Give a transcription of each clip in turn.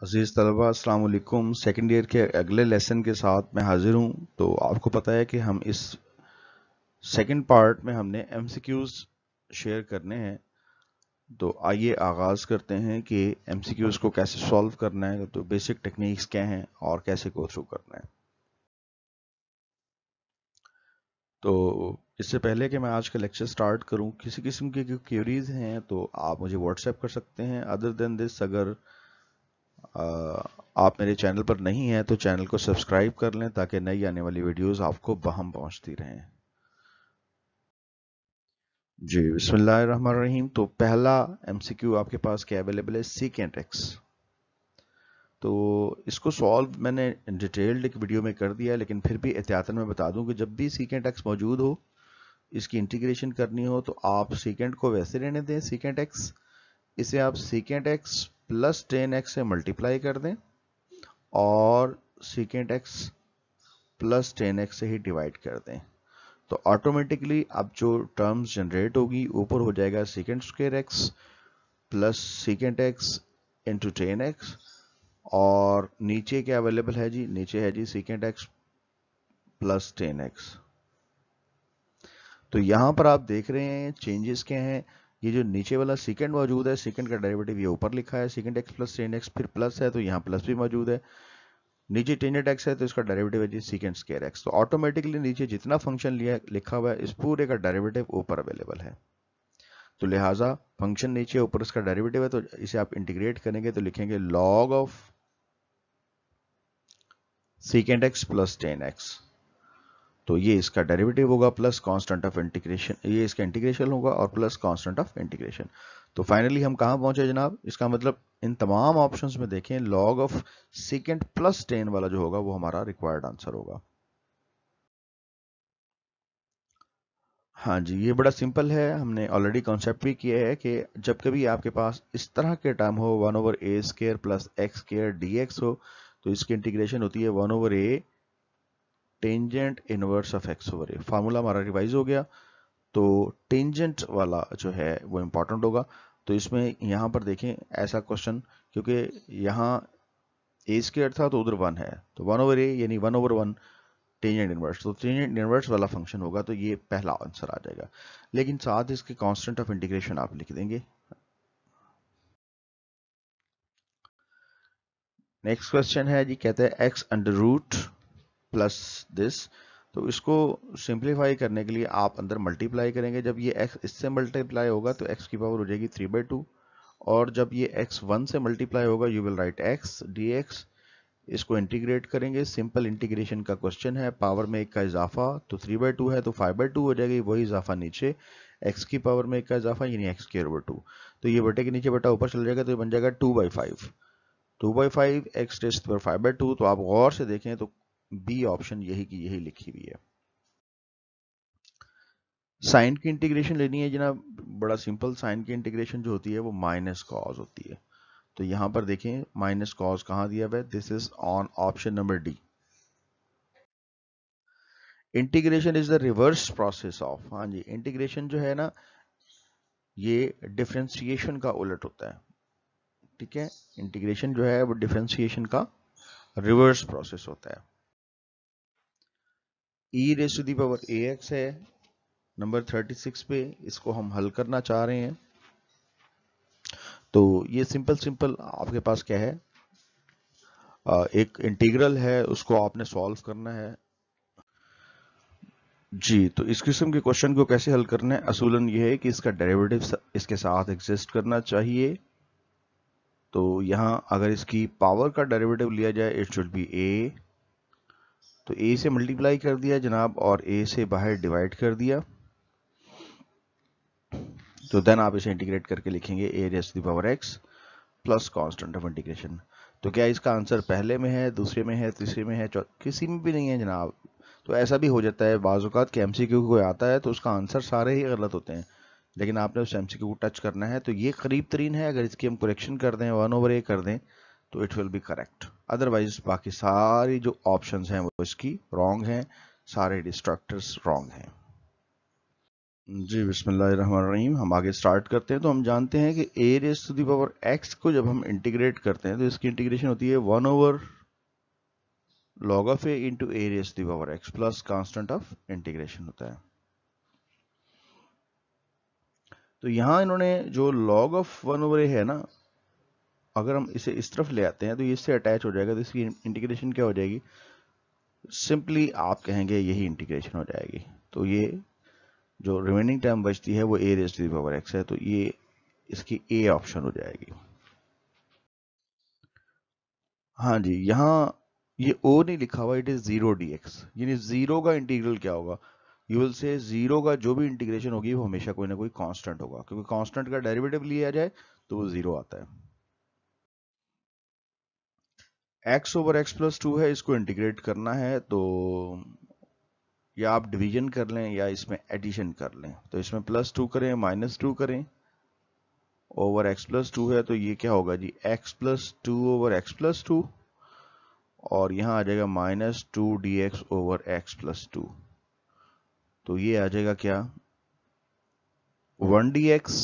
अजीज़ तलबा अस्सलाम वालेकुम। सेकेंड ईयर के अगले लेसन के साथ मैं हाजिर हूँ। तो आपको पता है कि हम इस सेकेंड पार्ट में हमने एमसीक्यूज़ शेयर करने हैं। तो आइए आगाज़ करते हैं कि एमसीक्यूज़ को कैसे सॉल्व करना है, तो बेसिक टेक्निक्स क्या हैं और कैसे गो थ्रू करना है। तो इससे पहले कि मैं आज का लेक्चर स्टार्ट करूं, किसी किस्म की क्वेरीज हैं तो आप मुझे व्हाट्सएप कर सकते हैं। अदर देन दिस, अगर आप मेरे चैनल पर नहीं हैं तो चैनल को सब्सक्राइब कर लें ताकि नई आने वाली वीडियोस आपको बहम पहुंचती रहें। जी बिस्मिल्लाहिर्रहमानिर्रहीम। तो पहला एमसीक्यू आपके पास क्या अवेलेबल है, सीकेंट एक्स। तो इसको सॉल्व मैंने डिटेल्ड एक वीडियो में कर दिया है, लेकिन फिर भी एहतियातन मैं बता दूं कि जब भी सीकेंट एक्स मौजूद हो, इसकी इंटीग्रेशन करनी हो, तो आप सीकेंट को वैसे रहने दें सीकेंट एक्स, इसे आप secant x plus tan x से मल्टीप्लाई कर दें और secant x plus tan x से ही डिवाइड कर दें। तो ऑटोमेटिकली अब जो टर्म्स जनरेट होगी, ऊपर हो जाएगा secant square x plus secant x into tan x, और नीचे क्या अवेलेबल है जी, नीचे है जी secant x plus tan x. तो यहां पर आप देख रहे हैं चेंजेस क्या हैं। ये जो नीचे वाला सीकेंट मौजूद है, सीकेंट का डेरिवेटिव ये ऊपर लिखा है secant x plus tan x, फिर प्लस है तो यहाँ प्लस भी मौजूद है। नीचे टेंजेंट एक्स है तो इसका डेरिवेटिव है जी सीकेंट स्क्वायर एक्स। तो ऑटोमेटिकली नीचे जितना फंक्शन लिया लिखा हुआ है, इस पूरे का डेरिवेटिव ऊपर अवेलेबल है। तो लिहाजा फंक्शन नीचे, ऊपर इसका डेरिवेटिव है, तो इसे आप इंटीग्रेट करेंगे तो लिखेंगे log of secant x plus tan x. तो ये इसका डेरिवेटिव होगा प्लस कांस्टेंट ऑफ इंटीग्रेशन, ये इसका इंटीग्रेशन होगा और प्लस कांस्टेंट ऑफ इंटीग्रेशन। तो फाइनली हम कहां पहुंचे जनाब, इसका मतलब इन तमाम ऑप्शंस में देखें log of secant plus ten वाला जो होगा वो हमारा रिक्वायर्ड आंसर होगा। हाँ जी, ये बड़ा सिंपल है, हमने ऑलरेडी कॉन्सेप्ट भी किया है कि जब कभी आपके पास इस तरह के टर्म हो, one over a square plus x square d x हो, तो इसकी इंटीग्रेशन होती है one over a tangent inverse of x over a. Formula हमारा रिवाइज हो गया। तो टेंजेंट वाला जो है वो इंपॉर्टेंट होगा। तो इसमें यहाँ पर देखें ऐसा क्वेश्चन, क्योंकि यहाँ ए स्केयर था तो उधर वन है, तो वन ओवर ए यानी one over one tangent inverse, तो टेंजेंट इनवर्स वाला फंक्शन होगा, तो ये पहला आंसर आ जाएगा। लेकिन साथ इसके कांस्टेंट ऑफ इंटीग्रेशन आप लिख देंगे। नेक्स्ट क्वेश्चन है जी, कहते हैं x under root plus this. तो इसको सिंप्लीफाई करने के लिए आप अंदर मल्टीप्लाई करेंगे। जब ये x इससे मल्टीप्लाई होगा तो x की पावर हो जाएगी 3/2, और जब ये x 1 से मल्टीप्लाई होगा you will right x dx। इसको इंटीग्रेट करेंगे, सिंपल इंटीग्रेशन का क्वेश्चन है, पावर में एक का इजाफा, तो 3/2 है तो 5/2 हो जाएगी, वही इजाफा नीचे x की पावर में एक का इजाफा यानी x²/2। तो ये बटे के नीचे बटा ऊपर चल जाएगा, तो ये बन जाएगा 2/5। 2/5 x टेस्ट पर 5/2। तो आप गौर से देखें तो बी ऑप्शन यही की यही लिखी हुई है। साइन की इंटीग्रेशन लेनी है जनाब, बड़ा सिंपल, साइन की इंटीग्रेशन जो होती है वो माइनस कॉज होती है। तो यहां पर देखें माइनस कॉज कहां दिया हुआ है, this is on option number D. Integration is the reverse process of, हाँ जी, इंटीग्रेशन जो है ना ये डिफरेंशिएशन का उलट होता है। ठीक है, इंटीग्रेशन जो है वो डिफरेंशिएशन का रिवर्स प्रोसेस होता है। E raise to the power a x है नंबर 36 पे, इसको हम हल करना चाह रहे हैं। तो ये सिंपल सिंपल आपके पास क्या है, एक इंटीग्रल है, उसको आपने सॉल्व करना है जी। तो इस किस्म के क्वेश्चन को कैसे हल करना है, असूलन ये है कि इसका डेरिवेटिव इसके साथ एग्जिस्ट करना चाहिए। तो यहां अगर इसकी पावर का डेरिवेटिव लिया जाए इट शुड बी ए, तो ए से मल्टीप्लाई कर दिया जनाब और ए से बाहर डिवाइड कर दिया, तो देन आप इसे इंटीग्रेट करके लिखेंगे a raise to the power x plus constant of integration. तो क्या इसका आंसर पहले में है, दूसरे में है, तीसरे में है, किसी में भी नहीं है जनाब। तो ऐसा भी हो जाता है बाज़ औक़ात कि एमसीक्यू कोई आता है तो उसका आंसर सारे ही गलत होते हैं, लेकिन आपने उस एमसीक्यू को टच करना है। तो ये करीब तरीन है, अगर इसकी हम करेक्शन कर दें, 1/a कर दें, तो it will be correct. Otherwise बाकी सारी जो ऑप्शंस हैं वो इसकी रॉन्ग हैं, सारे डिस्ट्रक्टर्स रॉन्ग हैं। जी बिस्मिल्लाहिर्रहमानिर्रहीम। हम आगे स्टार्ट करते हैं। तो हम जानते हैं कि a raise to the power x को जब हम इंटीग्रेट करते हैं तो इसकी इंटीग्रेशन होती है 1 over log of a into a raise to the power x plus constant of integration होता है। तो यहाँ इन्होंने जो लॉग ऑफ 1 ओवर ए है ना, अगर हम इसे इस तरफ ले आते हैं तो ये इससे अटैच हो जाएगा, तो इसकी इंटीग्रेशन क्या हो जाएगी, सिंपली आप कहेंगे यही इंटीग्रेशन हो जाएगी। तो ये जो रिमेनिंग टर्म बचती है वो a raise to the power x है, तो ये इसकी ए ऑप्शन हो जाएगी। हाँ जी, यहाँ ये ओ नहीं लिखा हुआ, इट इज 0 dx, यानी जीरो का इंटीग्रल क्या होगा, यू विल से जीरो का जो भी इंटीग्रेशन होगी वो हमेशा कोई ना कोई कांस्टेंट होगा, क्योंकि कांस्टेंट का डेरिवेटिव लिया जाए तो वो जीरो आता है। x ओवर x प्लस 2 है, इसको इंटीग्रेट करना है तो या आप डिवीजन कर लें या इसमें एडिशन कर लें। तो इसमें +2 करें, -2 करें, ओवर x प्लस 2 है तो ये क्या होगा जी, x plus 2 over x plus 2, और यहाँ आ जाएगा -2 dx ओवर x प्लस 2। तो ये आ जाएगा क्या, 1 dx,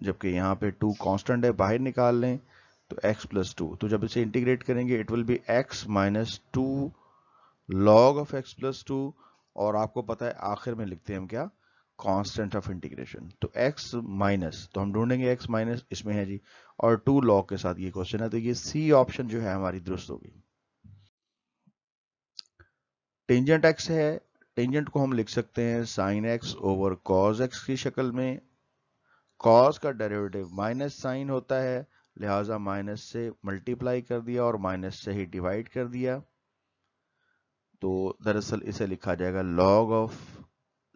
जबकि यहाँ पे 2 कांस्टेंट है, बाहर निकाल लें तो x प्लस 2। तो जब इसे इंटीग्रेट करेंगे it will be x minus 2 log of x plus 2, और आपको पता है आखिर में लिखते हैं हम क्या, कांस्टेंट ऑफ इंटीग्रेशन। तो x माइनस, तो हम ढूंढेंगे x माइनस, इसमें है जी, और 2 लॉग के साथ ये क्वेश्चन है, तो ये सी ऑप्शन जो है हमारी दुरुस्त होगी। टेंजेंट x है, टेंजेंट को हम लिख सकते हैं sine x over cos x की शक्ल में। कॉस का डेरिवेटिव माइनस साइन होता है, लिहाजा माइनस से मल्टीप्लाई कर दिया और माइनस से ही डिवाइड कर दिया, तो दरअसल इसे लिखा जाएगा log of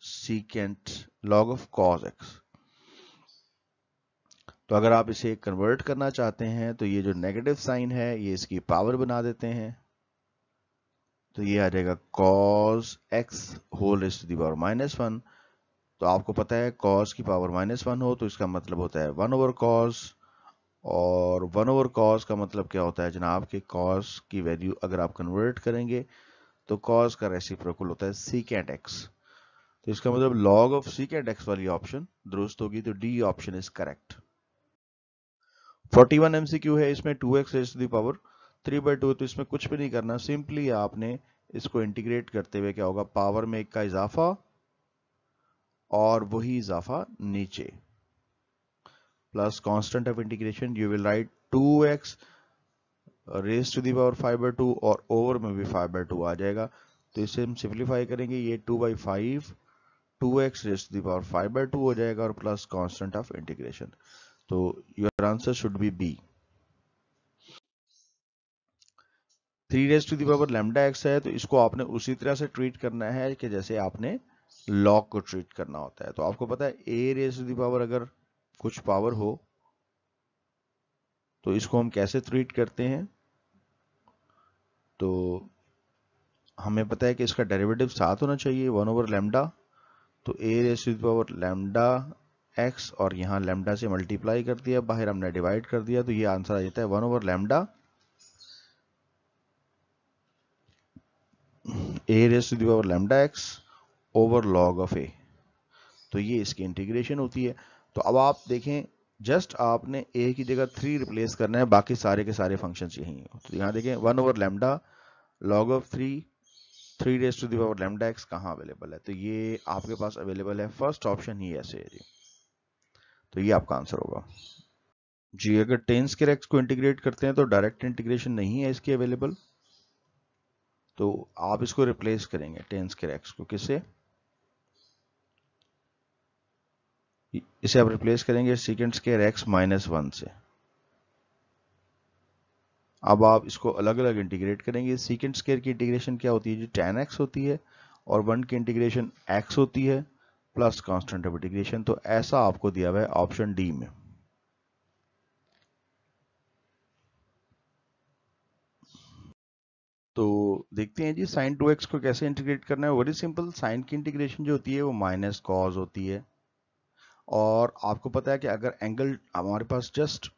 secant, log of cos x। तो अगर आप इसे कन्वर्ट करना चाहते हैं तो ये जो नेगेटिव साइन है ये इसकी पावर बना देते हैं, तो ये आ जाएगा cos x whole raise to the power -1। तो आपको पता है cos की पावर -1 हो तो इसका मतलब होता है 1 ओवर cos, और 1 ओवर cos का मतलब क्या होता है जनाब कि cos की वैल्यू अगर आप कन्वर्ट करेंगे तो cos का रेसिप्रोकल होता है secant x। तो इसका मतलब log ऑफ secant x वाली ऑप्शन दुरुस्त होगी, तो D option is correct. 41 MCQ है, इसमें 2x raise to the power 3/2, तो इसमें कुछ भी नहीं करना, सिंपली आपने इसको इंटीग्रेट करते हुए क्या होगा, पावर में एक का इजाफा और वही इजाफा नीचे, plus constant of integration, you will write 2x raise to the power 5/2, और ओवर में भी 5/2 आ जाएगा। तो इसे हम सिंप्लीफाई करेंगे, ये 2/5 2x raise to the power 5/2 हो जाएगा, और प्लस कांस्टेंट ऑफ इंटीग्रेशन। तो your answer should be B. 3 raise to the power lambda x है, तो इसको आपने उसी तरह से ट्रीट करना है कि जैसे आपने लॉग को ट्रीट करना होता है। तो आपको पता है a raise to the power अगर कुछ पावर हो तो इसको हम कैसे ट्रीट करते हैं, तो हमें पता है कि इसका डेरिवेटिव साथ होना चाहिए 1 ओवर लैम्डा, तो a raise to the power lambda x, और यहाँ लैम्डा से मल्टीप्लाई कर दिया, बाहर हमने डिवाइड कर दिया, तो ये आंसर आ जाता है 1 over lambda a raise to the power lambda x over log of a। तो ये इसकी इंटीग्रेशन होती है। तो अब आप देखें, जस्ट आपने a की जगह 3 रिप्लेस करना है, बाकी सारे के सारे फंक्शंस यही हैं। तो यहाँ देखें 1 over lambda log of 3 raise to the power lambda x कहाँ अवेलेबल है, तो ये आपके पास अवेलेबल है, फर्स्ट ऑप्शन ही ऐसे है जी। तो ये आपका आंसर होगा जी। अगर टेन स्क्वायर एक्स को इंटीग्रेट करते हैं तो डायरेक्ट इंटीग्रेशन नहीं है इसकी अवेलेबल, तो आप इसको रिप्लेस करेंगे टेन स्क्वायर एक्स को, किससे, इसे आप रिप्लेस करेंगे सेकंड स्क्वायर एक्स -1 से। अब आप इसको अलग अलग इंटीग्रेट करेंगे। सेकंड स्क्वायर की इंटीग्रेशन क्या होती है जी, tan x होती है, और 1 की इंटीग्रेशन x होती है प्लस कांस्टेंट ऑफ इंटीग्रेशन। तो ऐसा आपको दिया हुआ है ऑप्शन डी में। तो देखते हैं जी sin 2x को कैसे इंटीग्रेट करना है। वेरी सिंपल, साइन की इंटीग्रेशन जो होती है वो माइनस कॉस होती है, और आपको पता है कि अगर एंगल हमारे पास जस्ट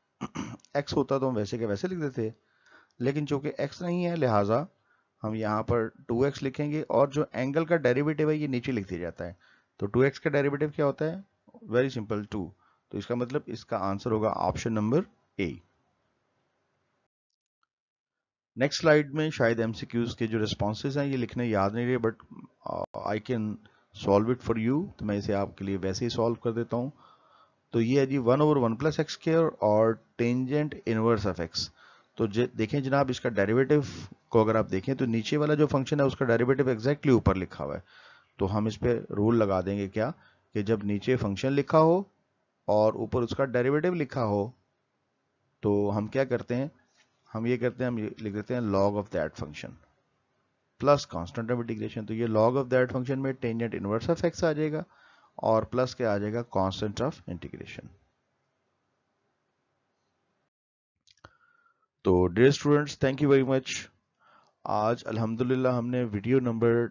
x होता तो हम वैसे के वैसे लिख देते, लेकिन चूंकि x नहीं है लिहाजा हम यहाँ पर 2x लिखेंगे, और जो एंगल का डेरिवेटिव है ये नीचे लिख दिया जाता है। तो 2x का डेरिवेटिव क्या होता है? Very simple, 2। तो इसका मतलब इसका आंसर होगा option number A. Next slide में शायद एमसीक्यूज के जो रिस्पॉन्सेज हैं ये लिखने याद नहीं रहे, but I can solve it for you. तो मैं इसे आपके लिए वैसे ही सॉल्व कर देता हूँ। तो ये है जी 1/1 + x² और टेंजेंट इनवर्स ऑफ x। तो देखें जनाब, इसका डेरिवेटिव को अगर आप देखें तो नीचे वाला जो फंक्शन है उसका डेरिवेटिव एग्जैक्टली ऊपर लिखा हुआ है। तो हम इस पे रूल लगा देंगे क्या, कि जब नीचे फंक्शन लिखा हो और ऊपर उसका डेरिवेटिव लिखा हो तो हम क्या करते हैं, हम ये करते हैं, हम ये लिख देते हैं log of that function plus constant of integration. तो ये लॉग ऑफ दैट फंक्शन में टेंजेंट इनवर्स ऑफ x आ जाएगा और प्लस क्या आ जाएगा, कांस्टेंट ऑफ इंटीग्रेशन। तो dear students, thank you very much. आज अल्हम्दुलिल्लाह हमने वीडियो नंबर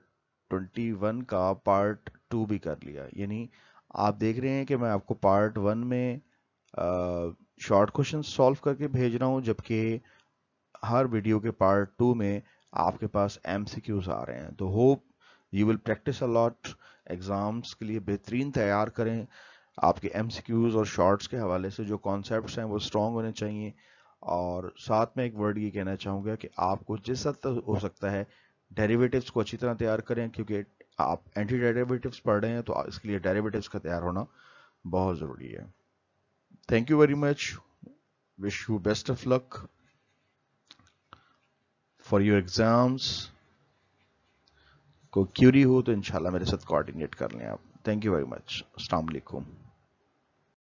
21 का पार्ट 2 भी कर लिया। यानी आप देख रहे हैं कि मैं आपको पार्ट 1 में शॉर्ट क्वेश्चन सॉल्व करके भेज रहा हूं, जबकि हर वीडियो के पार्ट 2 में आपके पास एमसीक्यूज आ रहे हैं। तो hope you will practice a lot, exams के लिए बेहतरीन तैयार करें। आपके एमसीक्यूज और शॉर्ट्स के हवाले से जो कॉन्सेप्ट्स हैं वो स्ट्रॉन्ग होने चाहिए। और साथ में एक वर्ड ये कहना चाहूँगा कि आपको जिस हद तक हो सकता है डेरिवेटिव्स को अच्छी तरह तैयार करें, क्योंकि आप एंटी डेरिवेटिव्स पढ़ रहे हैं तो इसके लिए डेरिवेटिव्स का तैयार होना बहुत ज़रूरी है। Thank you very much, wish you best of luck for your exams. को क्यूरी हो तो इंशाल्लाह मेरे साथ कोऑर्डिनेट कर लें आप। Thank you very much. अस्सलाम वालेकुम।